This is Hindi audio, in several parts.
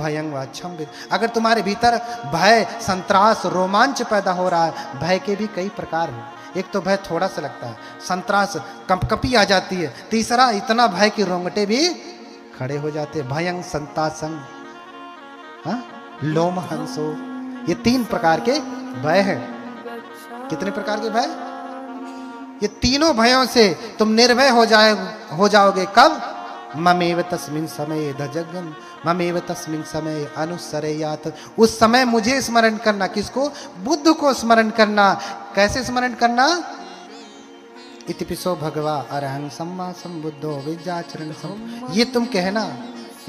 भयं व छम्बित। अगर तुम्हारे भीतर भय, संत्रास, रोमांच पैदा हो रहा है, भय के भी कई प्रकार हैं। एक तो भय थोड़ा सा लगता है, संत्रास, कंपकपी आ जाती है। तीसरा, इतना भय कि रोंगटे भी खड़े हो जाते हैं। भयं संतासं, हाँ, लोम हंसो। ये 3 प्रकार के भय हैं। कितने प्रकार के भय? ये तीनों भयों से तुम निर्भय हो जाओगे। कब? ममेव तस्मिन् समये धजगम ममेव तस्मिन् समये अनुसरेयात। उस समय मुझे स्मरण करना। किसको? बुद्ध को स्मरण करना। कैसे स्मरण करना? इतिपिसो भगवा अरहं सम्मा संबुद्धो विद्याचरण सम। ये तुम कहना,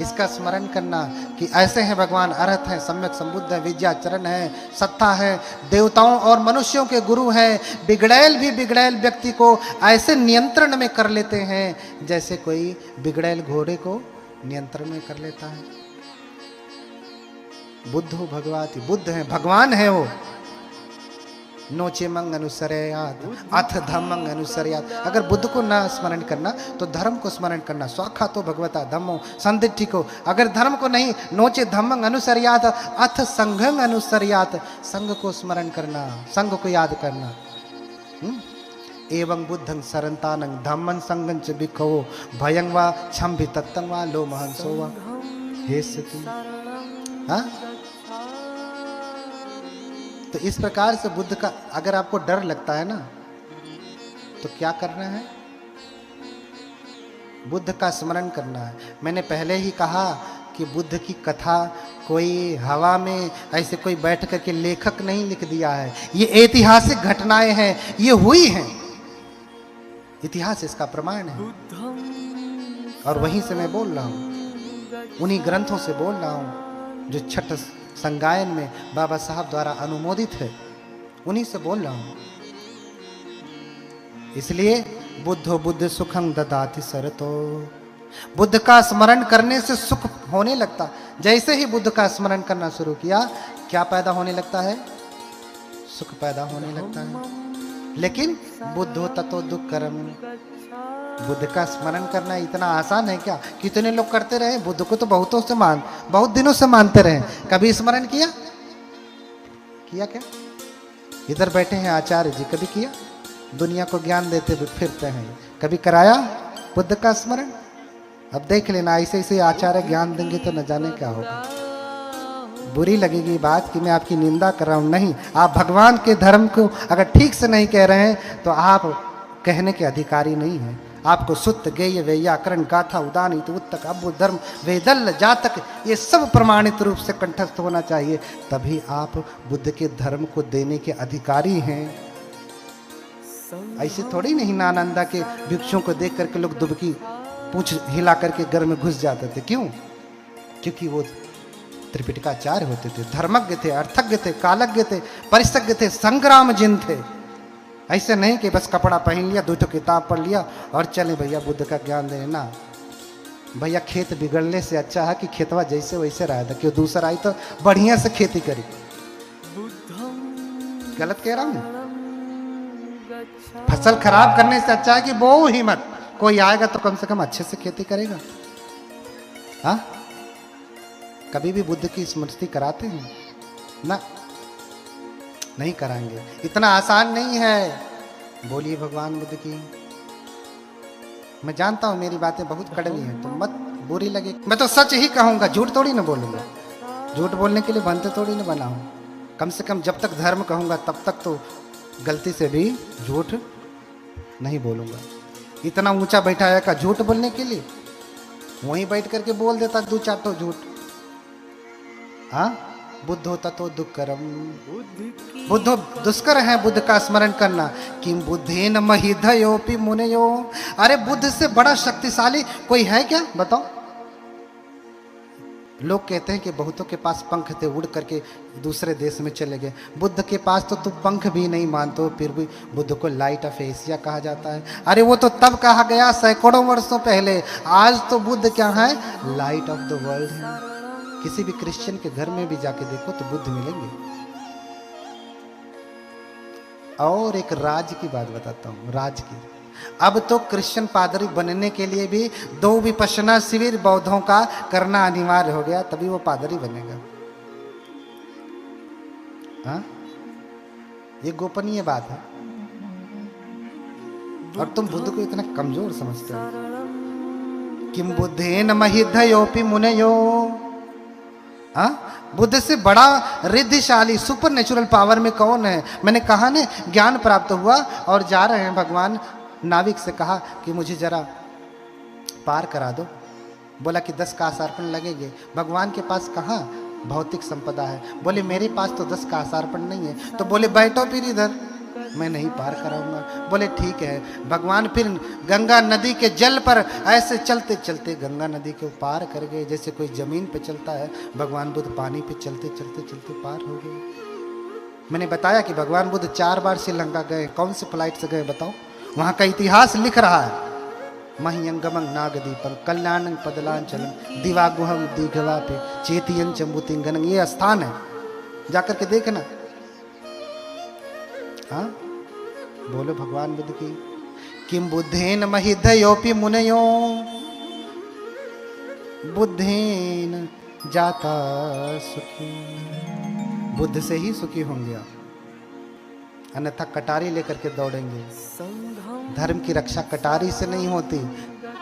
इसका स्मरण करना कि ऐसे हैं भगवान, अरहत हैं, सम्यक संबुद्ध है, विद्याचरण है, सत्ता है, देवताओं और मनुष्यों के गुरु हैं। बिगड़ैल भी बिगड़ैल व्यक्ति को ऐसे नियंत्रण में कर लेते हैं जैसे कोई बिगड़ैल घोड़े को नियंत्रण में कर लेता है। बुद्धो भगवाति, बुद्ध है, भगवान है वो। नोचे मंग अनुसरयात अथ धम्मं अनुसरयात। अगर बुद्ध को ना स्मरण करना तो धर्म को स्मरण करना। स्वाखा तो भगवता धम्मो संदिग्धि को। अगर धर्म को नहीं, नोचे धम्मं अनुसरयात अथ संघं अनुसरयात। संघ को स्मरण करना, संघ को याद करना। एवं बुद्धं सरन्तानं धम्मं संघं च भिक्खवो भयं वा छम्भितत्तं वा लोमहंसो वा हेस्यति। हाँ, तो इस प्रकार से बुद्ध का, अगर आपको डर लगता है ना, तो क्या करना है? बुद्ध का स्मरण करना है। मैंने पहले ही कहा कि बुद्ध की कथा कोई हवा में ऐसे कोई बैठ करके लेखक नहीं लिख दिया है। ये ऐतिहासिक घटनाएं हैं, ये हुई हैं। इतिहास इसका प्रमाण है। और वहीं से मैं बोल रहा हूं, उन्हीं ग्रंथों से बोल रहा हूं जो छठ संगायन में बाबा साहब द्वारा अनुमोदित है, उन्हीं से बोल रहा हूं। इसलिए बुद्धो बुद्ध सुखं ददाति सरतो। बुद्ध का स्मरण करने से सुख होने लगता। जैसे ही बुद्ध का स्मरण करना शुरू किया, क्या पैदा होने लगता है? सुख पैदा होने लगता है। लेकिन बुद्धो ततो दुःखकरम। बुद्ध का स्मरण करना इतना आसान है क्या? कितने लोग करते रहे, बुद्ध को तो बहुत दिनों से मानते रहे, कभी स्मरण किया क्या? इधर बैठे हैं आचार्य जी, कभी किया? दुनिया को ज्ञान देते फिरते हैं, कभी कराया बुद्ध का स्मरण? अब देख लेना, ऐसे ऐसे आचार्य ज्ञान देंगे तो न जाने क्या होगा। बुरी लगेगी बात कि मैं आपकी निंदा कर रहा हूं। नहीं, आप भगवान के धर्म को अगर ठीक से नहीं कह रहे हैं तो आप कहने के अधिकारी नहीं हैं। आपको सुत्त, गेय, व्याकरण, गाथा, उदानित, उत्तक, अब्बु, धर्म, वेदल, जातक, ये सब प्रमाणित रूप से कंठस्थ होना चाहिए, तभी आप बुद्ध के धर्म को देने के अधिकारी हैं। ऐसे थोड़ी नहीं नालंदा के भिक्षुओं को देख करके लोग दुबकी पूंछ हिला करके घर में घुस जाते थे। क्यों? क्योंकि वो त्रिपिटकाचार्य होते थे, धर्मज्ञ थे, अर्थज्ञ थे, कालज्ञ थे, परिसज्ञ थे, संग्राम जिन थे। ऐसे नहीं कि बस कपड़ा पहन लिया, 2 किताब पढ़ लिया और चले भैया बुद्ध का ज्ञान देने ना। भैया खेत बिगड़ने से अच्छा है कि खेतवा जैसे वैसे रहा था, क्यों दूसरा आई तो बढ़िया से खेती करी। गलत कह रहा हूं? फसल खराब करने से अच्छा है कि वो ही मत, कोई आएगा तो कम से कम अच्छे से खेती करेगा। हाँ, कभी भी बुद्ध की स्मृति कराते हैं ना? नहीं कराएंगे। इतना आसान नहीं है। बोलिए भगवान बुद्ध की। मैं जानता हूं मेरी बातें बहुत कड़वी हैं, तो मत बुरी लगे। मैं तो सच ही कहूंगा, झूठ थोड़ी ना बोलूंगा। झूठ बोलने के लिए बनते थोड़ी ना बना हूं। कम से कम जब तक धर्म कहूंगा तब तक तो गलती से भी झूठ नहीं बोलूंगा। इतना ऊंचा बैठाया का झूठ बोलने के लिए, वहीं बैठ करके बोल देता 2-4 तो झूठ। हाँ, बुद्धो ततो दुष्करम। बुद्धो दुष्कर है बुद्ध का स्मरण करना। किम बुद्धेन महिधयोपि मुनयो। अरे बुद्ध से बड़ा शक्तिशाली कोई है क्या? बताओ। लोग कहते हैं कि बहुतों के पास पंख थे, उड़ करके दूसरे देश में चले गए। बुद्ध के पास तो तुम पंख भी नहीं मानते हो, फिर भी बुद्ध को लाइट ऑफ एशिया कहा जाता है। अरे वो तो तब कहा गया सैकड़ों वर्षों पहले। आज तो बुद्ध क्या है? लाइट ऑफ द वर्ल्ड है। किसी भी क्रिश्चियन के घर में भी जाके देखो तो बुद्ध मिलेंगे। और एक राज की बात बताता हूँ, राज की। अब तो क्रिश्चियन पादरी बनने के लिए भी 2 विपश्यना शिविर बौद्धों का करना अनिवार्य हो गया, तभी वो पादरी बनेगा। हाँ, ये गोपनीय बात है। और तुम बुद्ध को इतना कमजोर समझते हो। किम बुद्धेन महिधयोपि मुनयो। हाँ, बुद्ध से बड़ा रिद्धिशाली सुपर नेचुरल पावर में कौन है? मैंने कहा ने ज्ञान प्राप्त हुआ और जा रहे हैं, भगवान नाविक से कहा कि मुझे जरा पार करा दो। बोला कि 10 कासार्पण लगेंगे। भगवान के पास कहाँ भौतिक संपदा है? बोले मेरे पास तो 10 कासार्पण नहीं है। तो बोले बैठो फिर इधर, मैं नहीं पार कराऊंगा। बोले ठीक है। भगवान फिर गंगा नदी के जल पर ऐसे चलते चलते गंगा नदी को पार कर गए, जैसे कोई जमीन पे चलता है। भगवान बुद्ध पानी पे चलते चलते चलते पार हो गए। मैंने बताया कि भगवान बुद्ध 4 बार श्रीलंका गए। कौन से फ्लाइट से गए बताओ? वहां का इतिहास लिख रहा है। महियंगमं नागदीपं कल्याणं पदलांचलं दिवागुहं दीघवापे चेतियं चंबुतिंगनं। ये स्थान है, जाकर के देखना। हाँ, बोलो भगवान बुद्ध की। किम बुद्धेन महिधयोपि मुनयो बुद्धेन जाता सुखी। बुद्ध से ही सुखी होंगे आप, अन्यथा कटारी लेकर के दौड़ेंगे। धर्म की रक्षा कटारी से नहीं होती।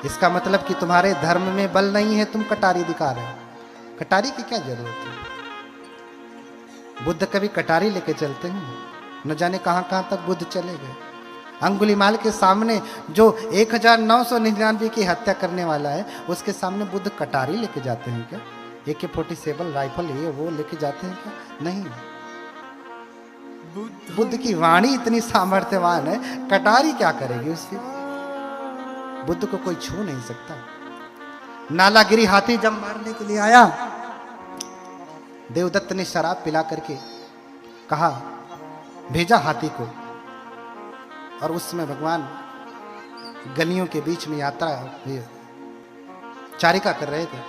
इसका मतलब कि तुम्हारे धर्म में बल नहीं है, तुम कटारी दिखा रहे हो। कटारी की क्या जरूरत है? बुद्ध कभी कटारी लेके चलते हैं? न जाने कहां कहां तक बुद्ध चले गए। अंगुलीमाल के सामने जो 1999 की हत्या करने वाला है, उसके सामने बुद्ध कटारी लेके जाते हैं क्या? AK-47 राइफल ये वो लेके जाते हैं क्या? नहीं। बुद्ध की वाणी इतनी सामर्थ्यवान है, कटारी क्या करेगी उसकी? बुद्ध को कोई छू नहीं सकता। नालागिरी हाथी जब मारने के लिए आया, देवदत्त ने शराब पिला करके कहा, भेजा हाथी को। और उस समय भगवान गलियों के बीच में यात्रा चारिका कर रहे थे।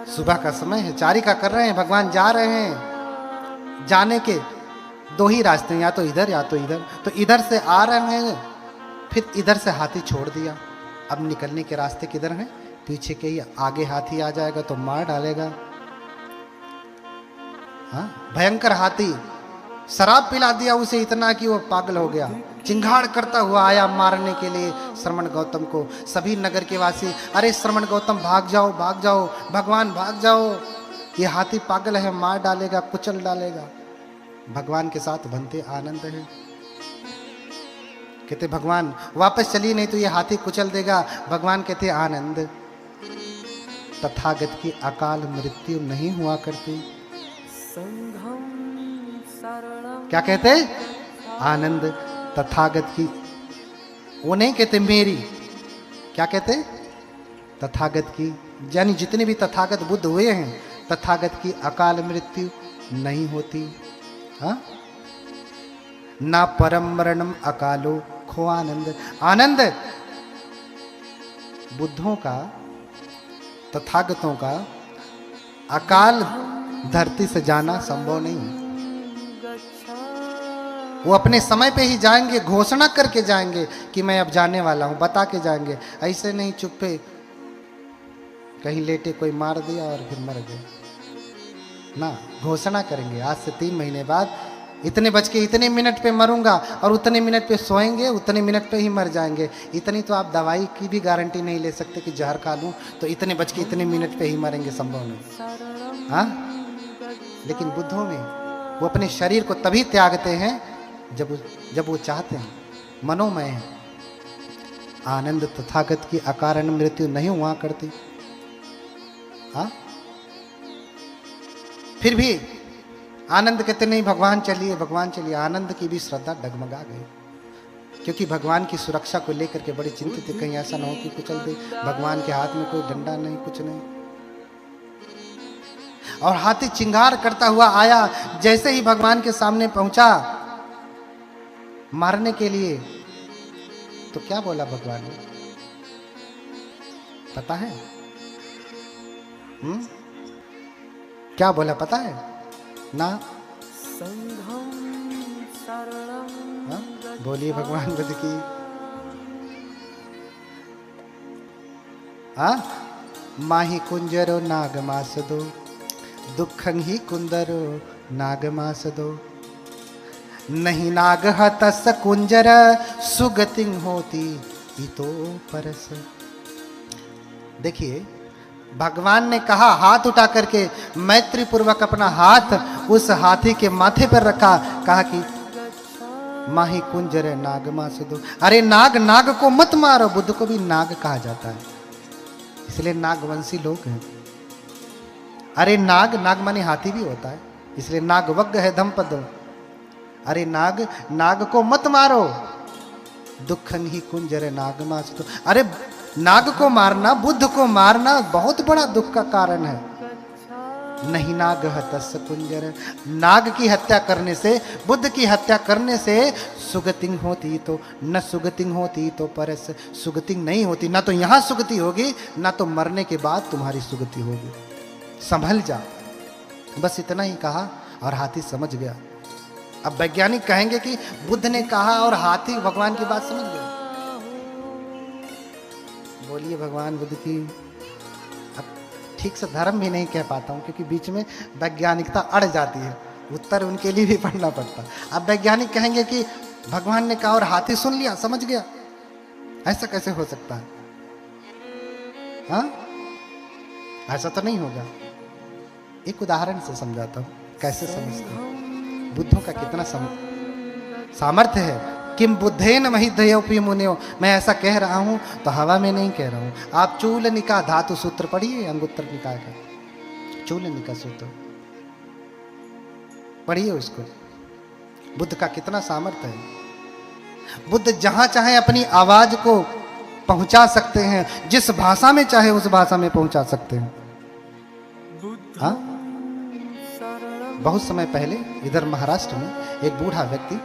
सुबह का समय है, चारिका कर रहे हैं, भगवान जा रहे हैं। जाने के 2 ही रास्ते हैं, या तो इधर या तो इधर। तो इधर से आ रहे हैं, फिर इधर से हाथी छोड़ दिया। अब निकलने के रास्ते किधर हैं? पीछे के ही। आगे हाथी आ जाएगा तो मार डालेगा। हाँ, भयंकर हाथी। शराब पिला दिया उसे इतना कि वो पागल हो गया। चिंगाड़ करता हुआ आया मारने के लिए श्रमण गौतम को। सभी नगर के वासी, अरे श्रमण गौतम भाग जाओ, भाग जाओ, भगवान भाग जाओ, ये हाथी पागल है, मार डालेगा, कुचल डालेगा। भगवान के साथ बनते आनंद है। कहते भगवान वापस चलिए, नहीं तो ये हाथी कुचल देगा। भगवान कहते आनंद, तथागत की अकाल मृत्यु नहीं हुआ करती। क्या कहते? आनंद, तथागत की। वो नहीं कहते मेरी, क्या कहते? तथागत की। यानी जितने भी तथागत बुद्ध हुए हैं, तथागत की अकाल मृत्यु नहीं होती। हाँ, ना परम मरणम अकालो खो आनंद। आनंद बुद्धों का, तथागतों का अकाल धरती से जाना संभव नहीं। वो अपने समय पे ही जाएंगे, घोषणा करके जाएंगे कि मैं अब जाने वाला हूं, बता के जाएंगे। ऐसे नहीं चुप्पे कहीं लेटे कोई मार दिया और फिर मर गए ना, घोषणा करेंगे आज से 3 महीने बाद इतने बज के इतने मिनट पे मरूंगा, और उतने मिनट पे सोएंगे, उतने मिनट पे ही मर जाएंगे। इतनी तो आप दवाई की भी गारंटी नहीं ले सकते कि जहर खा लूं तो इतने बज के इतने मिनट पे ही मरेंगे, संभव नहीं। हाँ, लेकिन बुद्धों में वो अपने शरीर को तभी त्यागते हैं जब वो चाहते हैं, मनोमय है। आनंद तथागत की अकारण मृत्यु नहीं हुआ करती। हाँ, फिर भी आनंद कहते नहीं भगवान चलिए, भगवान चलिए। आनंद की भी श्रद्धा डगमगा गई, क्योंकि भगवान की सुरक्षा को लेकर के बड़ी चिंतित थे, कहीं ऐसा ना हो कि कुचल दे। भगवान के हाथ में कोई डंडा नहीं, कुछ नहीं। और हाथी चिंगार करता हुआ आया। जैसे ही भगवान के सामने पहुंचा मारने के लिए, तो क्या बोला भगवान ने पता है? क्या बोला पता है ना? बोलिए भगवान बुद्ध की। हाँ, माही कुंजरो नागमास दो, दुखं ही कुंदरो नागमास दो, नहीं नाग हतस कुंजर सुगति होती इतो परस। देखिए भगवान ने कहा, हाथ उठा करके मैत्री पूर्वक अपना हाथ उस हाथी के माथे पर रखा, कहा कि माही कुंजर नागमास दो। अरे नाग, नाग को मत मारो। बुद्ध को भी नाग कहा जाता है, इसलिए नागवंशी लोग हैं। अरे नाग, नाग माने हाथी भी होता है, इसलिए नागवग्ग है धम्पद। अरे नाग, नाग को मत मारो। दुखन ही कुंजर नागमास दो। अरे नाग को मारना, बुद्ध को मारना बहुत बड़ा दुख का कारण है। नहीं नाग हतस कुंजर, नाग की हत्या करने से, बुद्ध की हत्या करने से सुगति होती तो न सुगति होती तो परस, सुगति नहीं होती, ना तो यहां सुगति होगी, ना तो मरने के बाद तुम्हारी सुगति होगी। संभल जा। बस इतना ही कहा और हाथी समझ गया। अब वैज्ञानिक कहेंगे कि बुद्ध ने कहा और हाथी भगवान की बात समझ गया। बोलिए भगवान बुद्ध की। अब ठीक से धर्म भी नहीं कह पाता हूं क्योंकि बीच में वैज्ञानिकता अड़ जाती है, उत्तर उनके लिए भी पढ़ना पड़ता। अब वैज्ञानिक कहेंगे कि भगवान ने कहा और हाथी सुन लिया, समझ गया। ऐसा कैसे हो सकता है? हाँ, ऐसा तो नहीं होगा। एक उदाहरण से समझाता हूं कैसे समझते हैं। बुद्धों का कितना सामर्थ्य है। किम बुद्धेन महिधयोपि मुनियो, मैं ऐसा कह रहा हूं तो हवा में नहीं कह रहा हूं। आप चूलनिका धातु सूत्र पढ़िए, अंगुत्तर निकाय का चूलनिका सूत्र पढ़िए उसको। बुद्ध का कितना सामर्थ्य है। बुद्ध जहां चाहे अपनी आवाज को पहुंचा सकते हैं, जिस भाषा में चाहे उस भाषा में पहुंचा सकते हैं। हाँ? बहुत समय पहले इधर महाराष्ट्र में एक बूढ़ा व्यक्ति,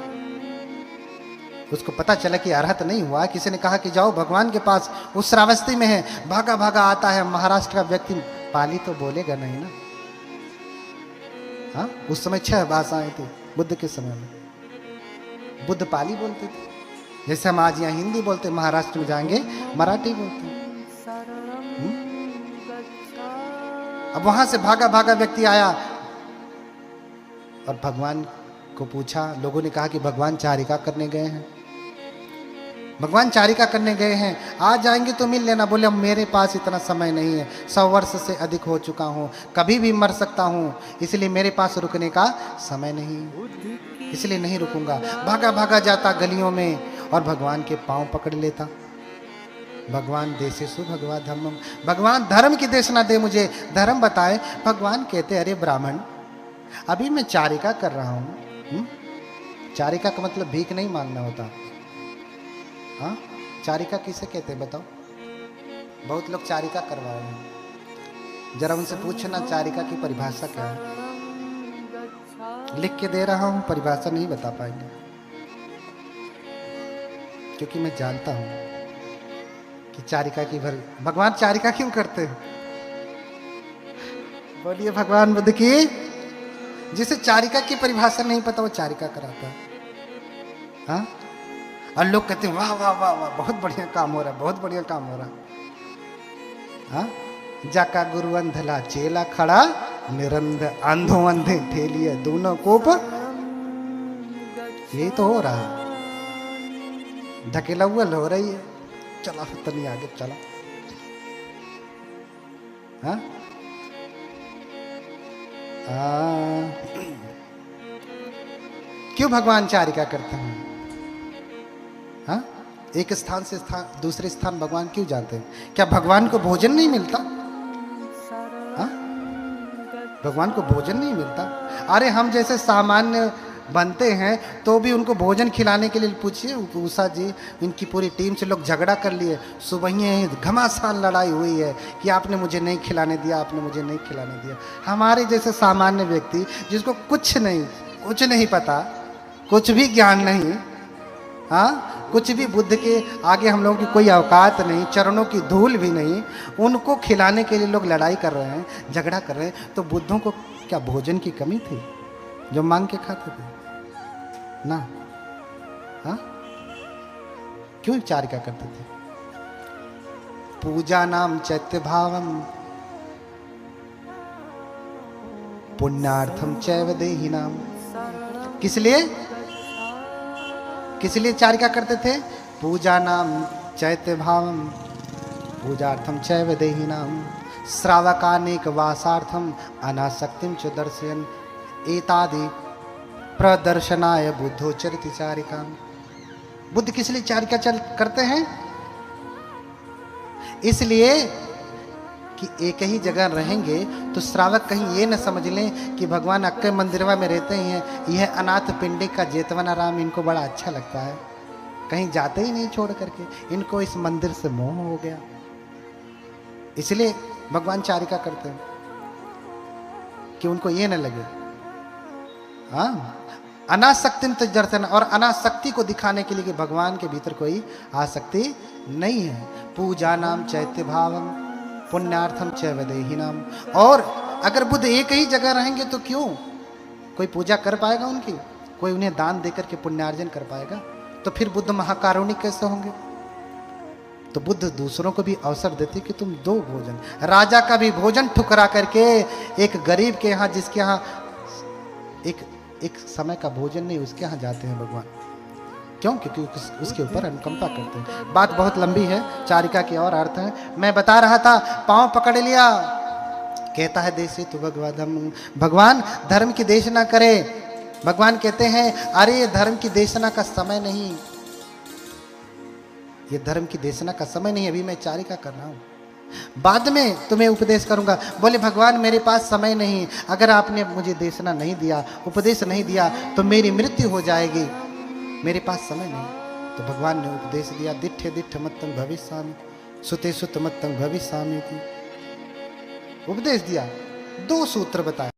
उसको पता चला कि अरहत नहीं हुआ। किसी ने कहा कि जाओ भगवान के पास, उस श्रावस्ती में है। भागा भागा आता है। महाराष्ट्र का व्यक्ति पाली तो बोलेगा नहीं ना। हाँ, उस समय 6 भाषाएं थी बुद्ध के समय में। बुद्ध पाली बोलते थे, जैसे हम आज यहाँ हिंदी बोलते, महाराष्ट्र में जाएंगे मराठी बोलते। अब वहां से भागा भागा व्यक्ति आया और भगवान को पूछा। लोगों ने कहा कि भगवान चारिका करने गए हैं, भगवान चारिका करने गए हैं, आज जाएंगे तो मिल लेना। बोले मेरे पास इतना समय नहीं है, 100 वर्ष से अधिक हो चुका हूँ, कभी भी मर सकता हूँ, इसलिए मेरे पास रुकने का समय नहीं, इसलिए नहीं रुकूंगा। भागा भागा जाता गलियों में और भगवान के पांव पकड़ लेता। भगवान देशेषु भगवा धर्मम, भगवान धर्म की देशना दे, मुझे धर्म बताए। भगवान कहते अरे ब्राह्मण, अभी मैं चारिका कर रहा हूं। चारिका का मतलब भीख नहीं मांगना होता। हाँ, चारिका किसे कहते हैं बताओ? बहुत लोग चारिका करवा रहे हैं, जरा उनसे पूछना चारिका की परिभाषा क्या है। लिख के दे रहा हूं, परिभाषा नहीं बता पाएंगे क्योंकि मैं जानता हूं कि चारिका की भगवान चारिका क्यों करते हैं। बोलिए भगवान बुद्ध की। जिसे चारिका की परिभाषा नहीं पता वो चारिका कराता है। हाँ, और लोग कहते हैं वाह वाह वाह वाह, बहुत बढ़िया काम हो रहा है, बहुत बढ़िया काम हो रहा है। हाँ, जाका गुरु अंधला चेला खड़ा, निरंध अंधो अंधे ठेलिए दोनों कोप। यही तो हो रहा है, ढकेला हुआ हो रही है। चला तनी आगे चला। हाँ, क्यों भगवान चारिका करते हैं? हाँ, एक स्थान से दूसरे स्थान भगवान क्यों जाते हैं? क्या भगवान को भोजन नहीं मिलता? हाँ, भगवान को भोजन नहीं मिलता। अरे हम जैसे सामान्य बनते हैं तो भी उनको भोजन खिलाने के लिए पूछिए उषा जी, इनकी पूरी टीम से लोग झगड़ा कर लिए। सुबह ही घमासान लड़ाई हुई है कि आपने मुझे नहीं खिलाने दिया, आपने मुझे नहीं खिलाने दिया। हमारे जैसे सामान्य व्यक्ति जिसको कुछ नहीं पता, कुछ भी ज्ञान नहीं, हाँ, कुछ भी बुद्ध के आगे हम लोगों की कोई औकात नहीं, चरणों की धूल भी नहीं, उनको खिलाने के लिए लोग लड़ाई कर रहे हैं, झगड़ा कर रहे हैं। तो बुद्धों को क्या भोजन की कमी थी जो मांग के खाते थे? ना। हाँ, क्यों चारिका करते थे? पूजा नाम चैत्य भावम पुण्यार्थम चैव देहि नाम। किस लिए चारिका करते थे? पूजा नाम चैत्य भावम पूजार्थम चैव देहि नाम श्रावकानेक वासार्थम अनासक्तिम च दर्शयन एतादि प्रदर्शनाय बुद्धोचरित चारिका। बुद्ध किस लिए चारिका करते हैं? इसलिए कि एक ही जगह रहेंगे तो श्रावक कहीं ये न समझ लें कि भगवान अक्के मंदिरवा में रहते ही हैं, यह अनाथ पिंडी का जेतवना राम इनको बड़ा अच्छा लगता है, कहीं जाते ही नहीं छोड़ करके, इनको इस मंदिर से मोह हो गया। इसलिए भगवान चारिका करते हैं कि उनको ये न लगे। हाँ, अनासक्ति तो दर्शन, और अनासक्ति को दिखाने के लिए कि भगवान के भीतर कोई आसक्ति नहीं है। पूजा नाम चैत्य भावम पुण्यार्थम चैव देहि नाम। और अगर बुद्ध एक ही जगह रहेंगे तो क्यों कोई पूजा कर पाएगा उनकी? कोई उन्हें दान देकर के पुण्यार्जन कर पाएगा? तो फिर बुद्ध महाकारुणिक कैसे होंगे? तो बुद्ध दूसरों को भी अवसर देते कि तुम दो भोजन, राजा का भी भोजन ठुकरा करके एक गरीब के यहाँ, जिसके यहाँ एक समय का भोजन नहीं, उसके यहाँ जाते हैं भगवान। क्यों? क्योंकि उसके ऊपर अनुकंपा करते हैं। बात बहुत लंबी है, चारिका के और अर्थ हैं। मैं बता रहा था, पांव पकड़ लिया, कहता है देशी तू भगवान, भगवान धर्म की देशना करे। भगवान कहते हैं अरे धर्म की देशना का समय नहीं, ये धर्म की देशना का समय नहीं, अभी मैं चारिका कर रहा हूं, बाद में तुम्हें उपदेश करूंगा। बोले भगवान मेरे पास समय नहीं, अगर आपने मुझे देशना नहीं दिया, उपदेश नहीं दिया तो मेरी मृत्यु हो जाएगी, मेरे पास समय नहीं। तो भगवान ने उपदेश दिया, दिट्ठे दिट्ठ मत्तं भविष्यामि सुते सुत मत्तं भविष्यामि, उपदेश दिया, 2 सूत्र बताए।